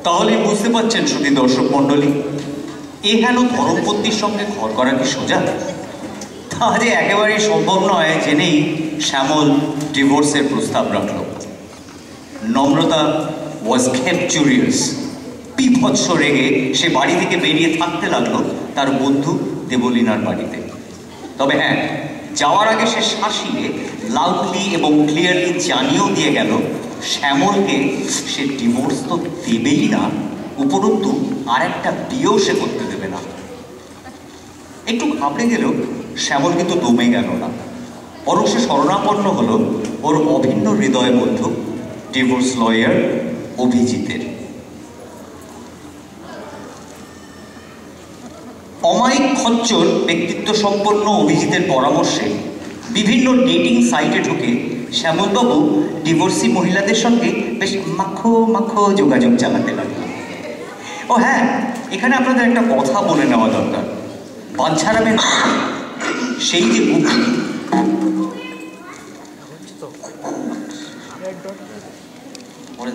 তাহলে বুঝতে পারছেন শুধু দর্শক মণ্ডলী, এখানে ধর্মপত্নীর সঙ্গে ঘর করা কি সোজা? তা যে একেবারেই সম্ভব নয় জেনেই শ্যামল ডিভোর্সের প্রস্তাব রাখল। নম্রতা ওয়াজ ক্যাপচুরিয়াস। বিভৎস রেগে সে বাড়ি থেকে বেরিয়ে থাকতে লাগলো তার বন্ধু দেবলীনার বাড়িতে। তবে হ্যাঁ, যাওয়ার আগে সে শাসিয়ে লাউডলি এবং ক্লিয়ারলি জানিয়েও দিয়ে গেল শ্যামলকে সে ডিভোর্স তো দেবেই না, উপরন্তু আর একটা বিয়েও সে করতে দেবে না। একটু ঘাবড়ে গেলেও শ্যামল কিন্তু দমে গেল না, বরং সে শরণাপন্ন হলো ওর অভিন্ন হৃদয় বন্ধু ডিভোর্স লয়ার অভিজিতের। অমায়িক খচ্চর ব্যক্তিত্ব সম্পন্ন অভিজিতের পরামর্শে বিভিন্ন ডেটিং সাইটে ঢুকে শ্যামলবাবু ডিভোর্সি মহিলাদের সঙ্গে বেশ মাখো যোগাযোগ চালাতে লাগলো। ও হ্যাঁ, এখানে আপনাদের একটা কথা বলে নেওয়া দরকার। বাঞ্ছারামের সেই যে উক্তি